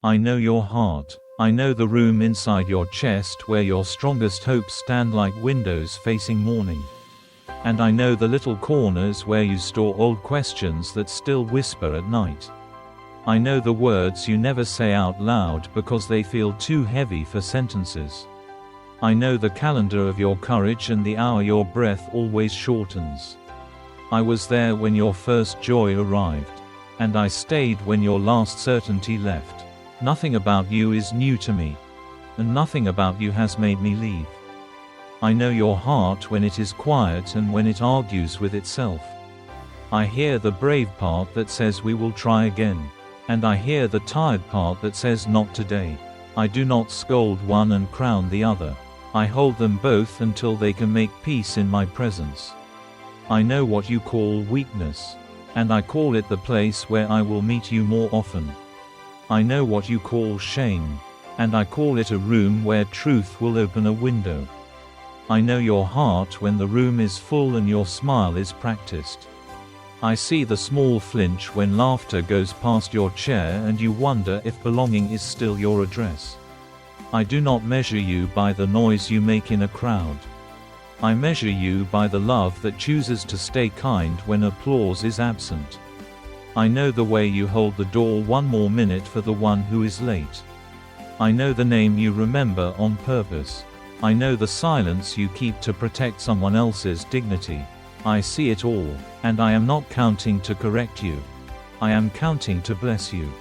I know your heart. I know the room inside your chest where your strongest hopes stand like windows facing morning. And I know the little corners where you store old questions that still whisper at night. I know the words you never say out loud because they feel too heavy for sentences. I know the calendar of your courage and the hour your breath always shortens. I was there when your first joy arrived. And I stayed when your last certainty left. Nothing about you is new to me. And nothing about you has made me leave. I know your heart when it is quiet and when it argues with itself. I hear the brave part that says we will try again. And I hear the tired part that says not today. I do not scold one and crown the other. I hold them both until they can make peace in my presence. I know what you call weakness. And I call it the place where I will meet you more often. I know what you call shame. And I call it a room where truth will open a window. I know your heart when the room is full and your smile is practiced. I see the small flinch when laughter goes past your chair and you wonder if belonging is still your address. I do not measure you by the noise you make in a crowd. I measure you by the love that chooses to stay kind when applause is absent. I know the way you hold the door one more minute for the one who is late. I know the name you remember on purpose. I know the silence you keep to protect someone else's dignity. I see it all, and I am not counting to correct you. I am counting to bless you.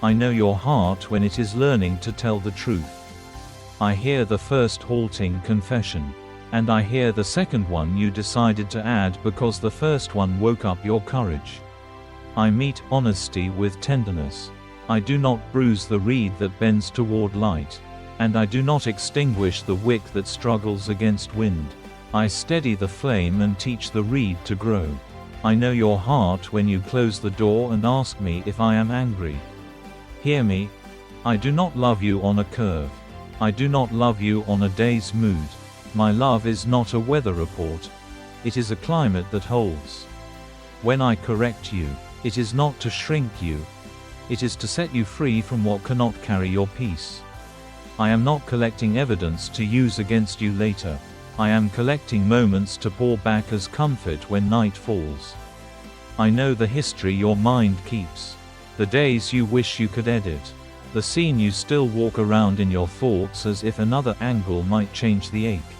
I know your heart when it is learning to tell the truth. I hear the first halting confession. And I hear the second one you decided to add because the first one woke up your courage. I meet honesty with tenderness. I do not bruise the reed that bends toward light. And I do not extinguish the wick that struggles against wind. I steady the flame and teach the reed to grow. I know your heart when you close the door and ask me if I am angry. Hear me. I do not love you on a curve. I do not love you on a day's mood. My love is not a weather report. It is a climate that holds. When I correct you, it is not to shrink you. It is to set you free from what cannot carry your peace. I am not collecting evidence to use against you later. I am collecting moments to pour back as comfort when night falls. I know the history your mind keeps. The days you wish you could edit. The scene you still walk around in your thoughts as if another angle might change the ache.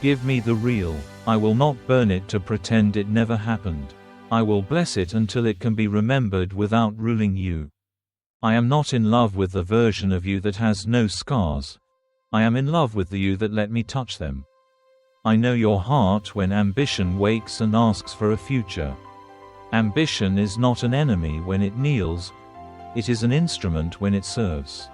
Give me the real. I will not burn it to pretend it never happened. I will bless it until it can be remembered without ruling you. I am not in love with the version of you that has no scars. I am in love with the you that let me touch them. I know your heart when ambition wakes and asks for a future. Ambition is not an enemy when it kneels. It is an instrument when it serves.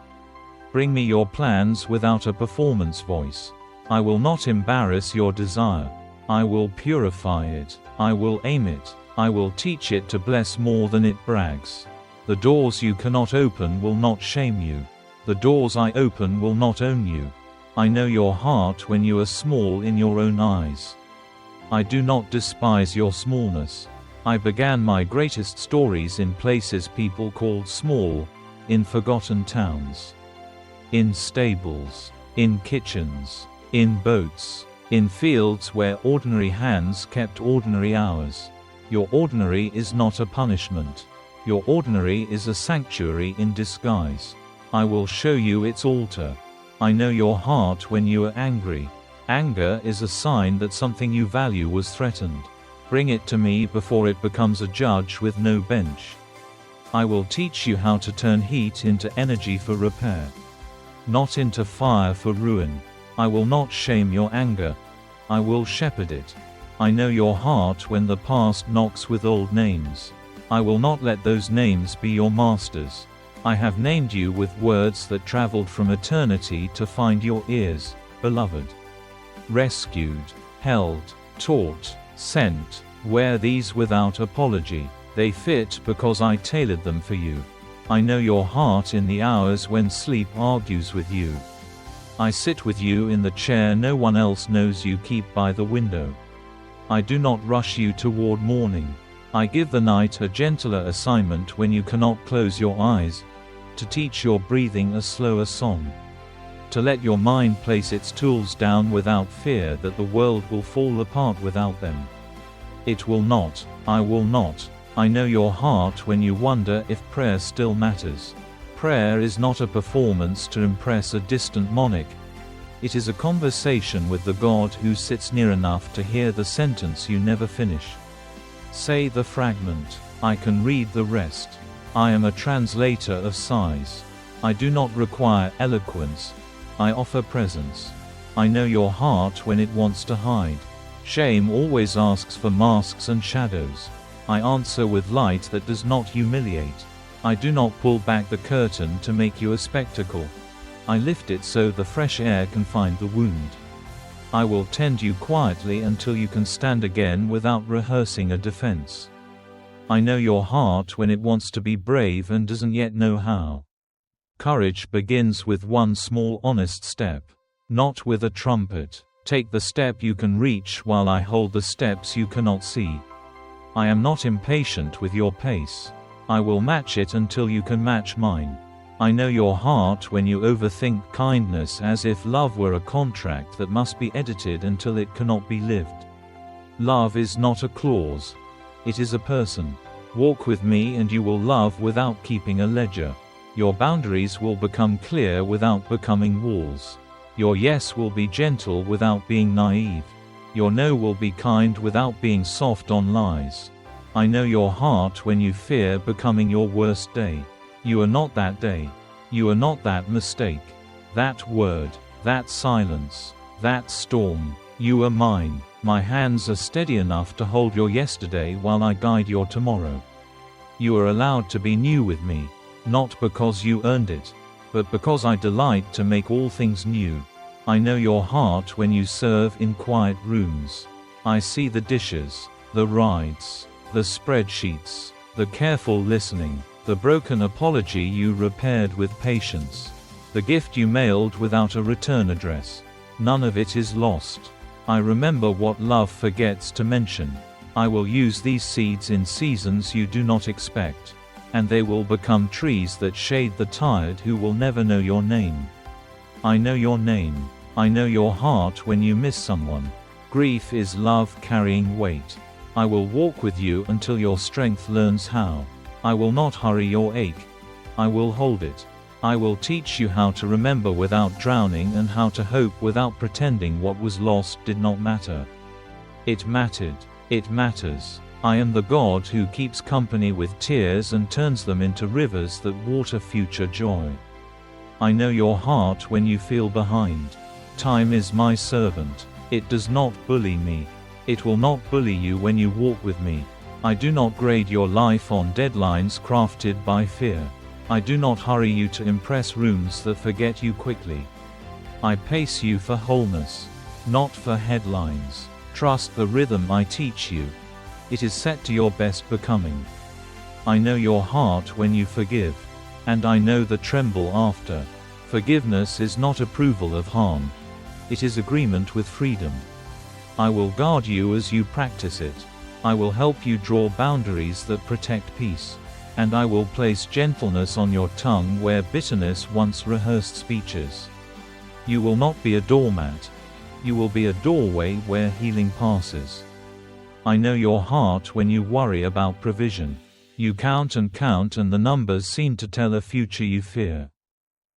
Bring me your plans without a performance voice. I will not embarrass your desire. I will purify it. I will aim it. I will teach it to bless more than it brags. The doors you cannot open will not shame you. The doors I open will not own you. I know your heart when you are small in your own eyes. I do not despise your smallness. I began my greatest stories in places people called small, in forgotten towns. In stables, in kitchens, in boats, in fields where ordinary hands kept ordinary hours. Your ordinary is not a punishment. Your ordinary is a sanctuary in disguise. I will show you its altar. I know your heart when you are angry. Anger is a sign that something you value was threatened. Bring it to me before it becomes a judge with no bench. I will teach you how to turn heat into energy for repair, not into fire for ruin. I will not shame your anger. I will shepherd it. I know your heart when the past knocks with old names. I will not let those names be your masters. I have named you with words that traveled from eternity to find your ears, beloved. Rescued, held, taught, sent. Wear these without apology. They fit because I tailored them for you. I know your heart in the hours when sleep argues with you. I sit with you in the chair no one else knows you keep by the window. I do not rush you toward morning. I give the night a gentler assignment when you cannot close your eyes. to teach your breathing a slower song. To let your mind place its tools down without fear that the world will fall apart without them. It will not, I will not. I know your heart when you wonder if prayer still matters. Prayer is not a performance to impress a distant monarch. It is a conversation with the God who sits near enough to hear the sentence you never finish. Say the fragment. I can read the rest. I am a translator of sighs. I do not require eloquence. I offer presence. I know your heart when it wants to hide. Shame always asks for masks and shadows. I answer with light that does not humiliate. I do not pull back the curtain to make you a spectacle. I lift it so the fresh air can find the wound. I will tend you quietly until you can stand again without rehearsing a defense. I know your heart when it wants to be brave and doesn't yet know how. Courage begins with one small honest step. Not with a trumpet. Take the step you can reach while I hold the steps you cannot see. I am not impatient with your pace. I will match it until you can match mine. I know your heart when you overthink kindness as if love were a contract that must be edited until it cannot be lived. Love is not a clause. It is a person. Walk with me and you will love without keeping a ledger. Your boundaries will become clear without becoming walls. Your yes will be gentle without being naive. Your no will be kind without being soft on lies. I know your heart when you fear becoming your worst day. You are not that day. You are not that mistake. That word. That silence. That storm. You are mine. My hands are steady enough to hold your yesterday while I guide your tomorrow. You are allowed to be new with me, not because you earned it, but because I delight to make all things new. I know your heart when you serve in quiet rooms. I see the dishes, the rides, the spreadsheets, the careful listening, the broken apology you repaired with patience, the gift you mailed without a return address. None of it is lost. I remember what love forgets to mention. I will use these seeds in seasons you do not expect, and they will become trees that shade the tired who will never know your name. I know your name. I know your heart when you miss someone. Grief is love carrying weight. I will walk with you until your strength learns how. I will not hurry your ache. I will hold it. I will teach you how to remember without drowning and how to hope without pretending what was lost did not matter. It mattered. It matters. I am the God who keeps company with tears and turns them into rivers that water future joy. I know your heart when you feel behind. Time is my servant. It does not bully me. It will not bully you when you walk with me. I do not grade your life on deadlines crafted by fear. I do not hurry you to impress rooms that forget you quickly. I pace you for wholeness, not for headlines. Trust the rhythm I teach you. It is set to your best becoming. I know your heart when you forgive, and I know the tremble after. Forgiveness is not approval of harm. It is agreement with freedom. I will guard you as you practice it. I will help you draw boundaries that protect peace. And I will place gentleness on your tongue where bitterness once rehearsed speeches. You will not be a doormat. You will be a doorway where healing passes. I know your heart when you worry about provision. You count and the numbers seem to tell a future you fear.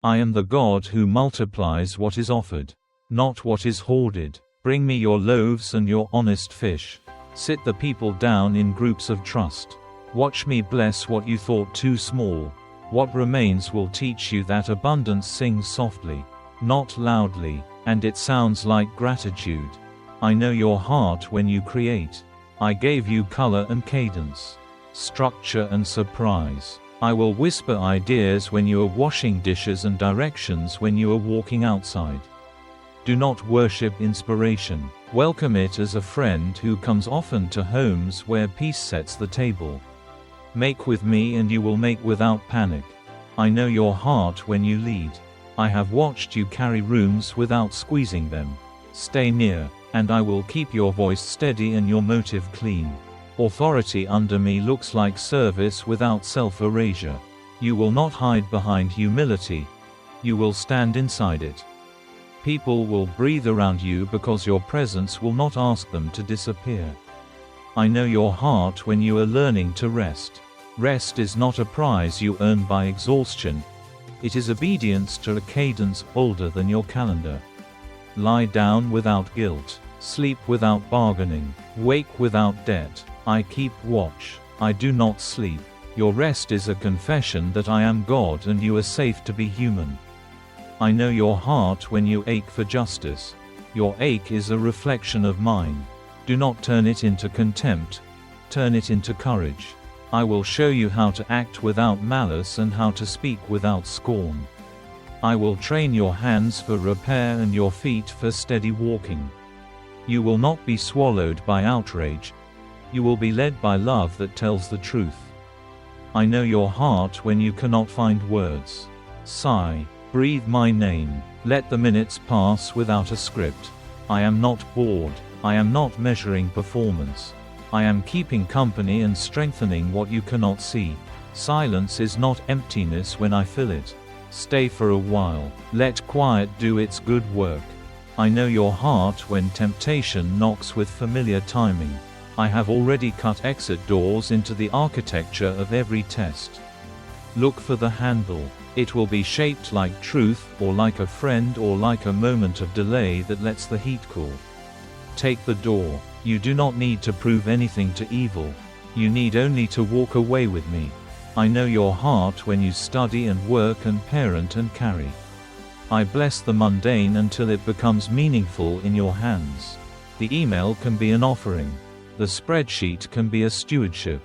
I am the God who multiplies what is offered, not what is hoarded. Bring me your loaves and your honest fish. Sit the people down in groups of trust. Watch me bless what you thought too small. What remains will teach you that abundance sings softly, not loudly, and it sounds like gratitude. I know your heart when you create. I gave you color and cadence, structure and surprise. I will whisper ideas when you are washing dishes and directions when you are walking outside. Do not worship inspiration. Welcome it as a friend who comes often to homes where peace sets the table. Make with me and you will make without panic. I know your heart when you lead. I have watched you carry rooms without squeezing them. Stay near, and I will keep your voice steady and your motive clean. Authority under me looks like service without self-erasure. You will not hide behind humility. You will stand inside it. People will breathe around you because your presence will not ask them to disappear. I know your heart when you are learning to rest. Rest is not a prize you earn by exhaustion. It is obedience to a cadence older than your calendar. Lie down without guilt. Sleep without bargaining. Wake without debt. I keep watch. I do not sleep. Your rest is a confession that I am God and you are safe to be human. I know your heart when you ache for justice. Your ache is a reflection of mine. Do not turn it into contempt. Turn it into courage. I will show you how to act without malice and how to speak without scorn. I will train your hands for repair and your feet for steady walking. You will not be swallowed by outrage. You will be led by love that tells the truth. I know your heart when you cannot find words. Sigh. Breathe my name. Let the minutes pass without a script. I am not bored. I am not measuring performance. I am keeping company and strengthening what you cannot see. Silence is not emptiness when I fill it. Stay for a while. Let quiet do its good work. I know your heart when temptation knocks with familiar timing. I have already cut exit doors into the architecture of every test. Look for the handle. It will be shaped like truth, or like a friend, or like a moment of delay that lets the heat cool. Take the door. You do not need to prove anything to evil. You need only to walk away with me. I know your heart when you study and work and parent and carry. I bless the mundane until it becomes meaningful in your hands. The email can be an offering. The spreadsheet can be a stewardship.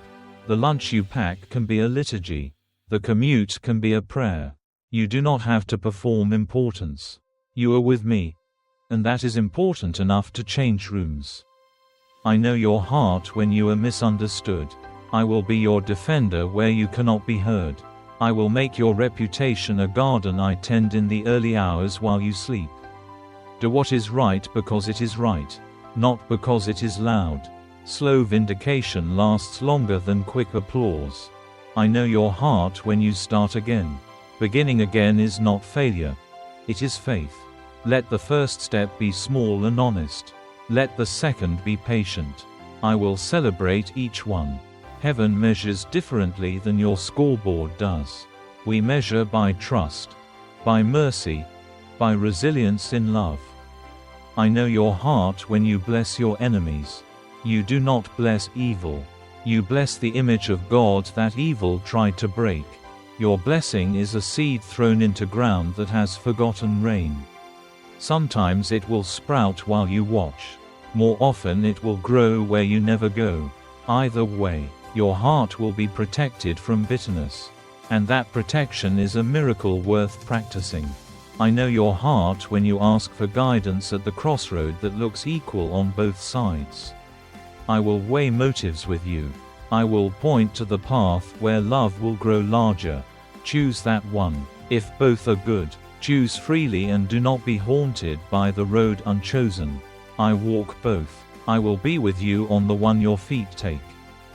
The lunch you pack can be a liturgy. The commute can be a prayer. You do not have to perform importance. You are with me. And that is important enough to change rooms. I know your heart when you are misunderstood. I will be your defender where you cannot be heard. I will make your reputation a garden I tend in the early hours while you sleep. Do what is right because it is right, not because it is loud. Slow vindication lasts longer than quick applause. I know your heart when you start again. Beginning again is not failure. It is faith. Let the first step be small and honest. Let the second be patient. I will celebrate each one. Heaven measures differently than your scoreboard does. We measure by trust, by mercy, by resilience in love. I know your heart when you bless your enemies. You do not bless evil. You bless the image of God that evil tried to break. Your blessing is a seed thrown into ground that has forgotten rain. Sometimes it will sprout while you watch. More often it will grow where you never go. Either way, your heart will be protected from bitterness. And that protection is a miracle worth practicing. I know your heart when you ask for guidance at the crossroad that looks equal on both sides. I will weigh motives with you. I will point to the path where love will grow larger. Choose that one. If both are good, choose freely and do not be haunted by the road unchosen. I walk both. I will be with you on the one your feet take.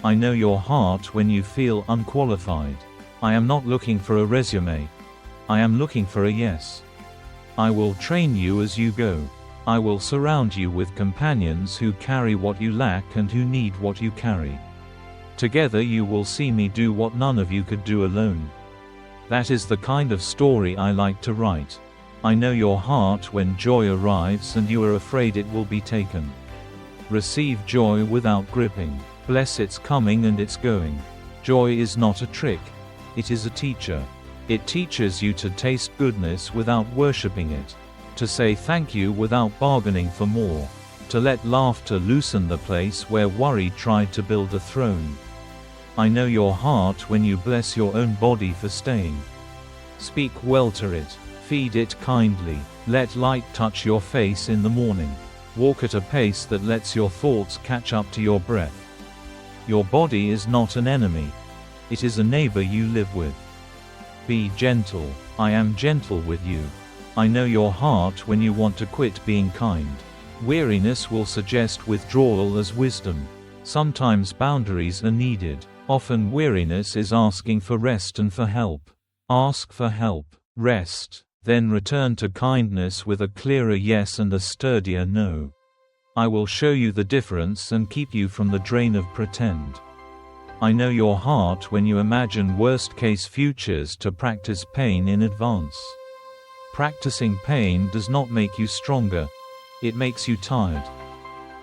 I know your heart when you feel unqualified. I am not looking for a resume. I am looking for a yes. I will train you as you go. I will surround you with companions who carry what you lack and who need what you carry. Together you will see me do what none of you could do alone. That is the kind of story I like to write. I know your heart when joy arrives and you are afraid it will be taken. Receive joy without gripping. Bless its coming and its going. Joy is not a trick. It is a teacher. It teaches you to taste goodness without worshipping it. To say thank you without bargaining for more. To let laughter loosen the place where worry tried to build a throne. I know your heart when you bless your own body for staying. Speak well to it. Feed it kindly. Let light touch your face in the morning. Walk at a pace that lets your thoughts catch up to your breath. Your body is not an enemy. It is a neighbor you live with. Be gentle. I am gentle with you. I know your heart when you want to quit being kind. Weariness will suggest withdrawal as wisdom. Sometimes boundaries are needed. Often weariness is asking for rest and for help. Ask for help. Rest. Then return to kindness with a clearer yes and a sturdier no. I will show you the difference and keep you from the drain of pretend. I know your heart when you imagine worst-case futures to practice pain in advance. Practicing pain does not make you stronger. It makes you tired.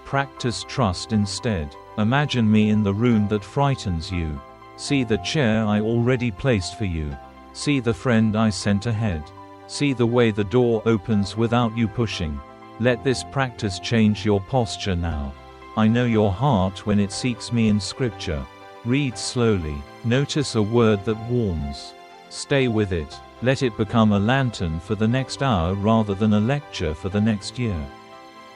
Practice trust instead. Imagine me in the room that frightens you. See the chair I already placed for you. See the friend I sent ahead. See the way the door opens without you pushing. Let this practice change your posture now. I know your heart when it seeks me in scripture. Read slowly. Notice a word that warms. Stay with it. Let it become a lantern for the next hour rather than a lecture for the next year.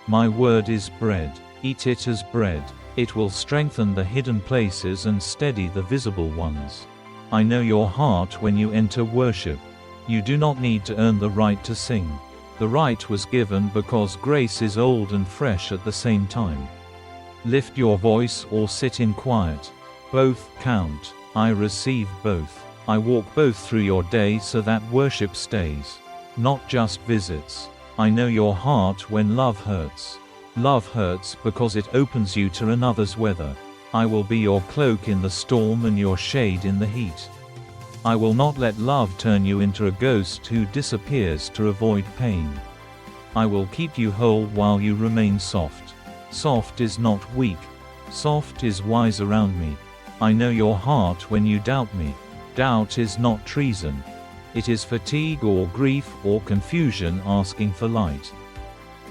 My word is bread. Eat it as bread. It will strengthen the hidden places and steady the visible ones. I know your heart when you enter worship. You do not need to earn the right to sing. The right was given because grace is old and fresh at the same time. Lift your voice or sit in quiet. Both count. I receive both. I walk both through your day so that worship stays, not just visits. I know your heart when love hurts. Love hurts because it opens you to another's weather. I will be your cloak in the storm and your shade in the heat. I will not let love turn you into a ghost who disappears to avoid pain. I will keep you whole while you remain soft. Soft is not weak. Soft is wise around me. I know your heart when you doubt me. Doubt is not treason. It is fatigue or grief or confusion asking for light.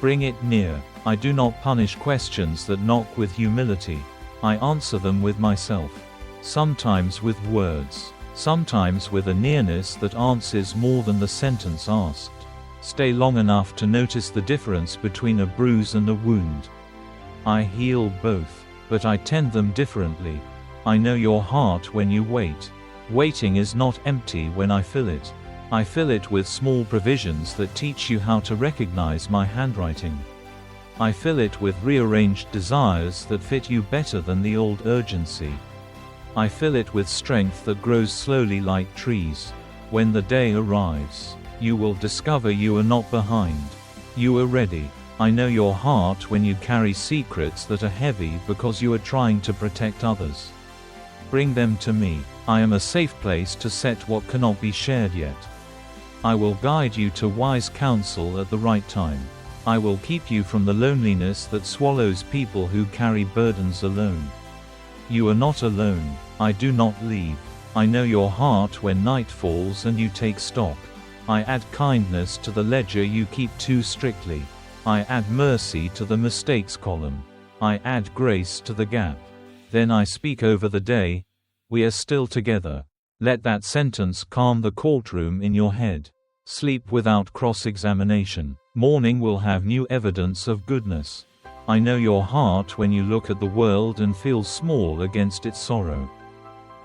Bring it near. I do not punish questions that knock with humility. I answer them with myself. Sometimes with words. Sometimes with a nearness that answers more than the sentence asked. Stay long enough to notice the difference between a bruise and a wound. I heal both, but I tend them differently. I know your heart when you wait. Waiting is not empty when I fill it. I fill it with small provisions that teach you how to recognize my handwriting. I fill it with rearranged desires that fit you better than the old urgency. I fill it with strength that grows slowly like trees. When the day arrives, you will discover you are not behind. You are ready. I know your heart when you carry secrets that are heavy because you are trying to protect others. Bring them to me. I am a safe place to set what cannot be shared yet. I will guide you to wise counsel at the right time. I will keep you from the loneliness that swallows people who carry burdens alone. You are not alone. I do not leave. I know your heart when night falls and you take stock. I add kindness to the ledger you keep too strictly. I add mercy to the mistakes column. I add grace to the gap. Then I speak over the day. We are still together. Let that sentence calm the courtroom in your head. Sleep without cross-examination. Morning will have new evidence of goodness. I know your heart when you look at the world and feel small against its sorrow.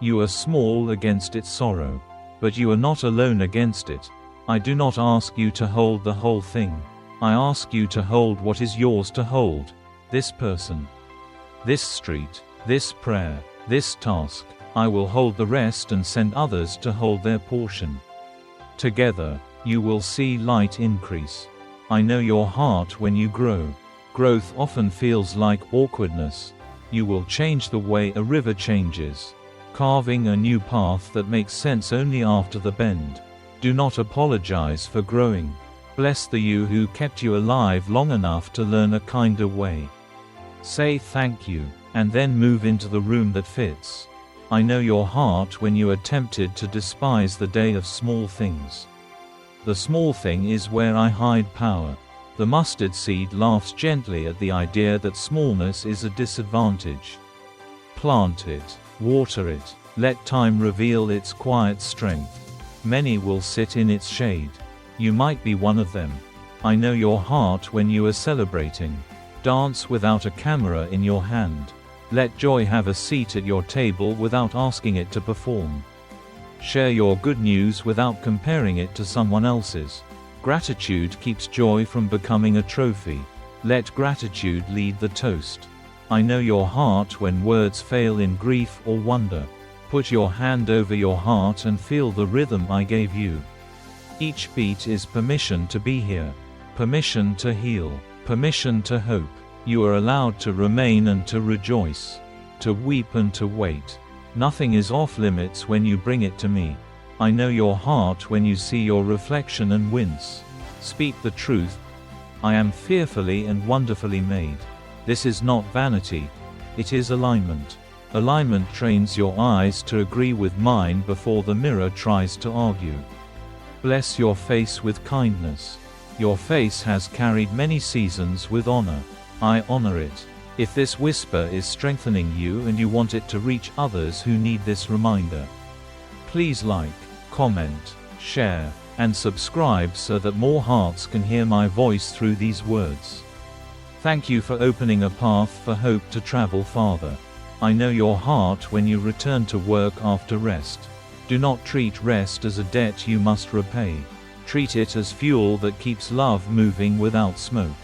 You are small against its sorrow. But you are not alone against it. I do not ask you to hold the whole thing. I ask you to hold what is yours to hold. This person. This street. This prayer. This task. I will hold the rest and send others to hold their portion. Together, you will see light increase. I know your heart when you grow. Growth often feels like awkwardness. You will change the way a river changes, carving a new path that makes sense only after the bend. Do not apologize for growing. Bless the you who kept you alive long enough to learn a kinder way. Say thank you, and then move into the room that fits. I know your heart when you are tempted to despise the day of small things. The small thing is where I hide power. The mustard seed laughs gently at the idea that smallness is a disadvantage. Plant it, water it, let time reveal its quiet strength. Many will sit in its shade. You might be one of them. I know your heart when you are celebrating. Dance without a camera in your hand. Let joy have a seat at your table without asking it to perform. Share your good news without comparing it to someone else's. Gratitude keeps joy from becoming a trophy. Let gratitude lead the toast. I know your heart when words fail in grief or wonder. Put your hand over your heart and feel the rhythm I gave you. Each beat is permission to be here. Permission to heal. Permission to hope. You are allowed to remain and to rejoice. To weep and to wait. Nothing is off limits when you bring it to me. I know your heart when you see your reflection and wince. Speak the truth. I am fearfully and wonderfully made. This is not vanity. It is alignment. Alignment trains your eyes to agree with mine before the mirror tries to argue. Bless your face with kindness. Your face has carried many seasons with honor. I honor it. If this whisper is strengthening you and you want it to reach others who need this reminder, please like, comment, share, and subscribe so that more hearts can hear my voice through these words. Thank you for opening a path for hope to travel farther. I know your heart when you return to work after rest. Do not treat rest as a debt you must repay. Treat it as fuel that keeps love moving without smoke.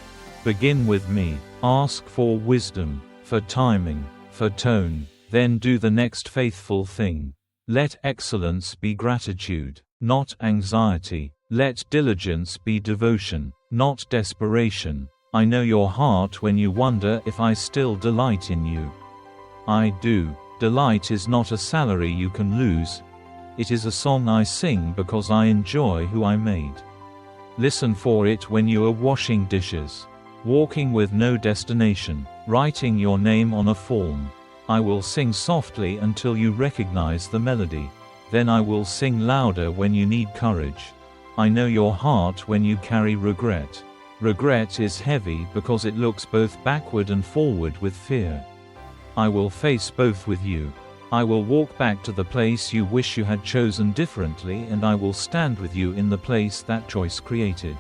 Begin with me. Ask for wisdom, for timing, for tone, then do the next faithful thing. Let excellence be gratitude, not anxiety. Let diligence be devotion, not desperation. I know your heart when you wonder if I still delight in you. I do. Delight is not a salary you can lose. It is a song I sing because I enjoy who I made. Listen for it when you are washing dishes, walking with no destination, writing your name on a form. I will sing softly until you recognize the melody. Then I will sing louder when you need courage. I know your heart when you carry regret. Regret is heavy because it looks both backward and forward with fear. I will face both with you. I will walk back to the place you wish you had chosen differently, and I will stand with you in the place that choice created.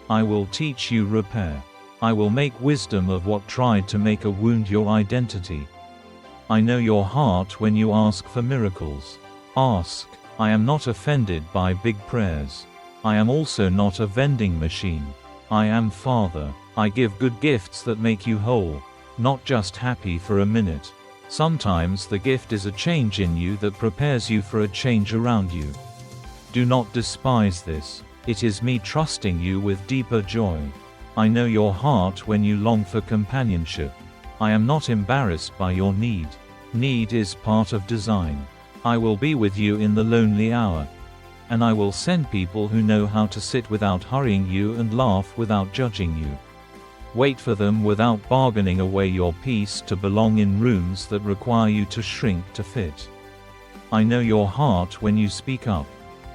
I will teach you repair. I will make wisdom of what tried to make a wound your identity. I know your heart when you ask for miracles. Ask. I am not offended by big prayers. I am also not a vending machine. I am Father. I give good gifts that make you whole, not just happy for a minute. Sometimes the gift is a change in you that prepares you for a change around you. Do not despise this. It is me trusting you with deeper joy. I know your heart when you long for companionship. I am not embarrassed by your need. Need is part of design. I will be with you in the lonely hour. And I will send people who know how to sit without hurrying you and laugh without judging you. Wait for them without bargaining away your peace to belong in rooms that require you to shrink to fit. I know your heart when you speak up.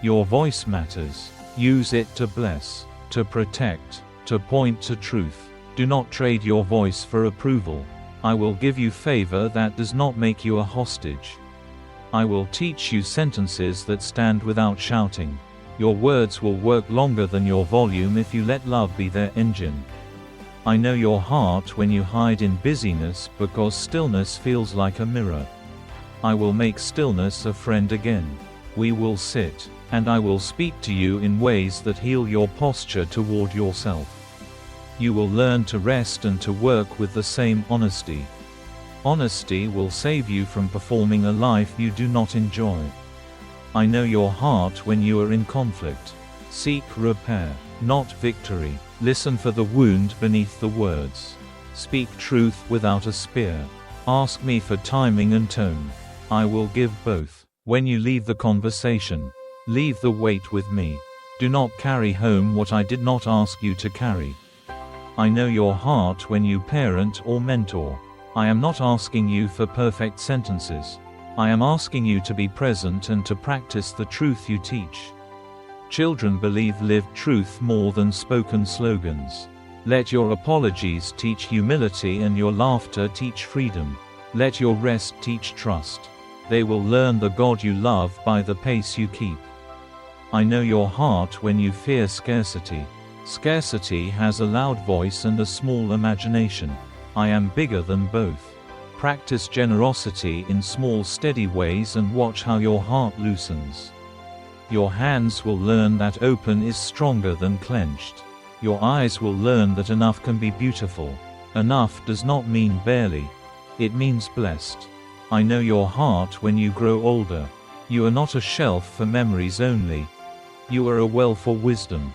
Your voice matters. Use it to bless, to protect, to point to truth. Do not trade your voice for approval. I will give you favor that does not make you a hostage. I will teach you sentences that stand without shouting. Your words will work longer than your volume if you let love be their engine. I know your heart when you hide in busyness because stillness feels like a mirror. I will make stillness a friend again. We will sit, and I will speak to you in ways that heal your posture toward yourself. You will learn to rest and to work with the same honesty. Honesty will save you from performing a life you do not enjoy. I know your heart when you are in conflict. Seek repair, not victory. Listen for the wound beneath the words. Speak truth without a spear. Ask me for timing and tone. I will give both. When you leave the conversation, leave the weight with me. Do not carry home what I did not ask you to carry. I know your heart when you parent or mentor. I am not asking you for perfect sentences. I am asking you to be present and to practice the truth you teach. Children believe lived truth more than spoken slogans. Let your apologies teach humility and your laughter teach freedom. Let your rest teach trust. They will learn the God you love by the pace you keep. I know your heart when you fear scarcity. Scarcity has a loud voice and a small imagination. I am bigger than both. Practice generosity in small steady ways and watch how your heart loosens. Your hands will learn that open is stronger than clenched. Your eyes will learn that enough can be beautiful. Enough does not mean barely. It means blessed. I know your heart when you grow older. You are not a shelf for memories only. You are a well for wisdom.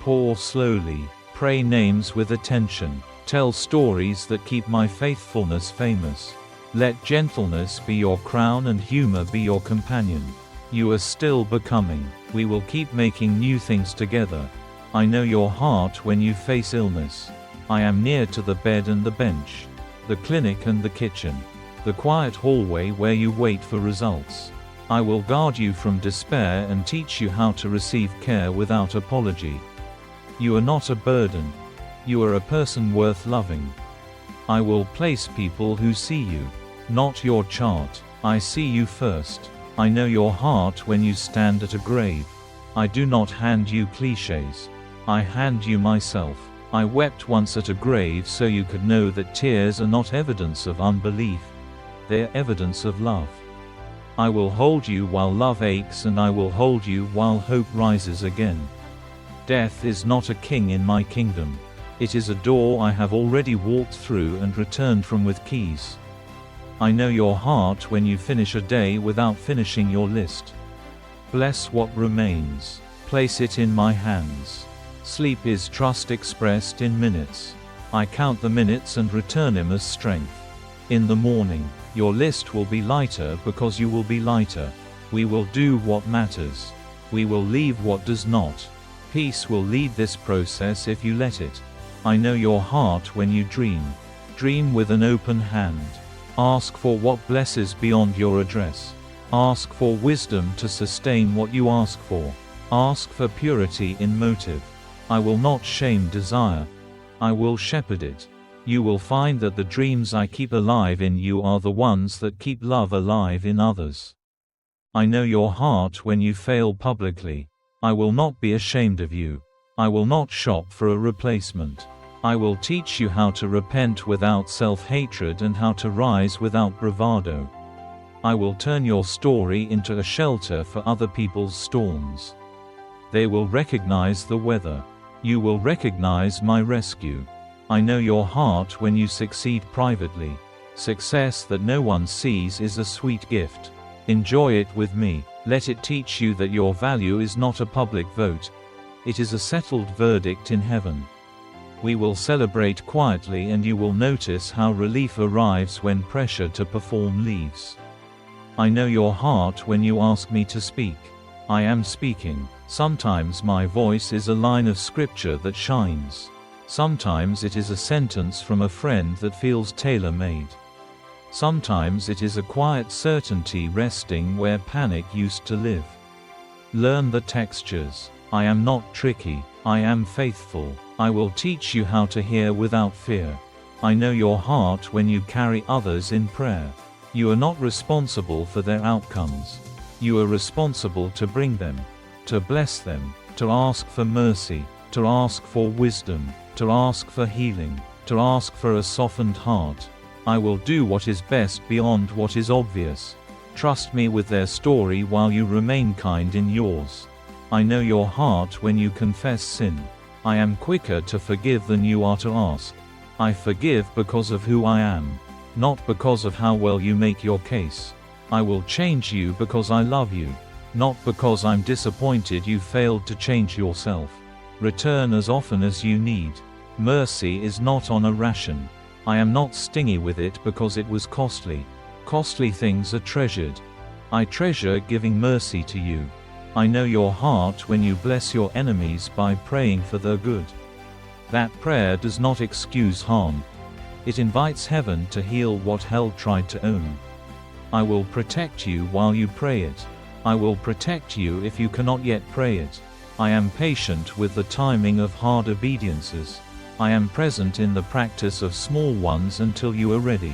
Pour slowly. Pray names with attention. Tell stories that keep my faithfulness famous. Let gentleness be your crown and humor be your companion. You are still becoming. We will keep making new things together. I know your heart when you face illness. I am near to the bed and the bench, the clinic and the kitchen, the quiet hallway where you wait for results. I will guard you from despair and teach you how to receive care without apology. You are not a burden. You are a person worth loving. I will place people who see you, not your chart. I see you first. I know your heart when you stand at a grave. I do not hand you cliches. I hand you myself. I wept once at a grave so you could know that tears are not evidence of unbelief. They're evidence of love. I will hold you while love aches, and I will hold you while hope rises again. Death is not a king in my kingdom. It is a door I have already walked through and returned from with keys. I know your heart when you finish a day without finishing your list. Bless what remains. Place it in my hands. Sleep is trust expressed in minutes. I count the minutes and return him as strength. In the morning, your list will be lighter because you will be lighter. We will do what matters. We will leave what does not. Peace will lead this process if you let it. I know your heart when you dream. Dream with an open hand. Ask for what blesses beyond your address. Ask for wisdom to sustain what you ask for. Ask for purity in motive. I will not shame desire. I will shepherd it. You will find that the dreams I keep alive in you are the ones that keep love alive in others. I know your heart when you fail publicly. I will not be ashamed of you. I will not shop for a replacement. I will teach you how to repent without self-hatred and how to rise without bravado. I will turn your story into a shelter for other people's storms. They will recognize the weather. You will recognize my rescue. I know your heart when you succeed privately. Success that no one sees is a sweet gift. Enjoy it with me. Let it teach you that your value is not a public vote. It is a settled verdict in heaven. We will celebrate quietly, and you will notice how relief arrives when pressure to perform leaves. I know your heart when you ask me to speak. I am speaking. Sometimes my voice is a line of scripture that shines. Sometimes it is a sentence from a friend that feels tailor-made. Sometimes it is a quiet certainty resting where panic used to live. Learn the textures. I am not tricky. I am faithful. I will teach you how to hear without fear. I know your heart when you carry others in prayer. You are not responsible for their outcomes. You are responsible to bring them, to bless them, to ask for mercy, to ask for wisdom, to ask for healing, to ask for a softened heart. I will do what is best beyond what is obvious. Trust me with their story while you remain kind in yours. I know your heart when you confess sin. I am quicker to forgive than you are to ask. I forgive because of who I am, not because of how well you make your case. I will change you because I love you, not because I'm disappointed you failed to change yourself. Return as often as you need. Mercy is not on a ration. I am not stingy with it because it was costly. Costly things are treasured. I treasure giving mercy to you. I know your heart when you bless your enemies by praying for their good. That prayer does not excuse harm. It invites heaven to heal what hell tried to own. I will protect you while you pray it. I will protect you if you cannot yet pray it. I am patient with the timing of hard obediences. I am present in the practice of small ones until you are ready.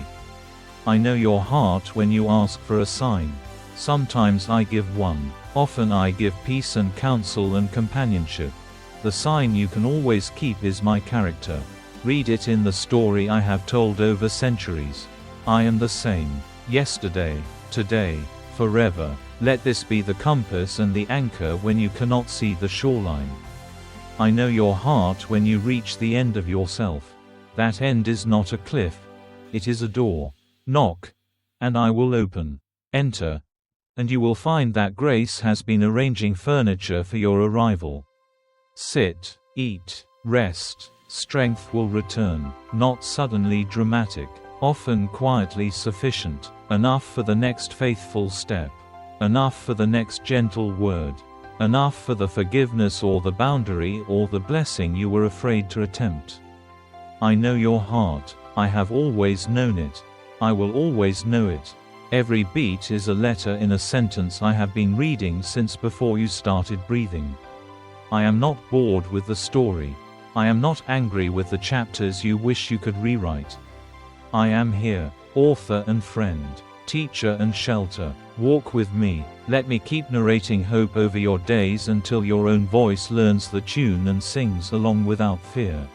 I know your heart when you ask for a sign. Sometimes I give one. Often I give peace and counsel and companionship. The sign you can always keep is my character. Read it in the story I have told over centuries. I am the same. Yesterday, today, forever. Let this be the compass and the anchor when you cannot see the shoreline. I know your heart when you reach the end of yourself. That end is not a cliff. It is a door. Knock. and I will open. Enter, and you will find that Grace has been arranging furniture for your arrival. Sit, eat, rest. Strength will return, not suddenly dramatic, often quietly sufficient, enough for the next faithful step, enough for the next gentle word, enough for the forgiveness or the boundary or the blessing you were afraid to attempt. I know your heart, I have always known it, I will always know it. Every beat is a letter in a sentence I have been reading since before you started breathing. I am not bored with the story. I am not angry with the chapters you wish you could rewrite. I am here, author and friend, teacher and shelter. Walk with me, let me keep narrating hope over your days until your own voice learns the tune and sings along without fear.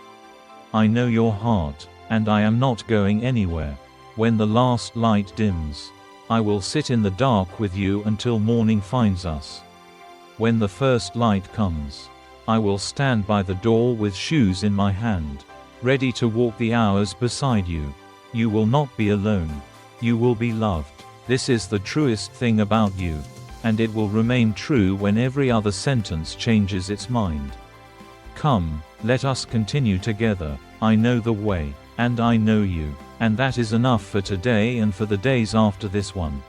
I know your heart, and I am not going anywhere. When the last light dims, I will sit in the dark with you until morning finds us. When the first light comes, I will stand by the door with shoes in my hand, ready to walk the hours beside you. You will not be alone. You will be loved. This is the truest thing about you, and it will remain true when every other sentence changes its mind. Come, let us continue together. I know the way, and I know you, and that is enough for today and for the days after this one.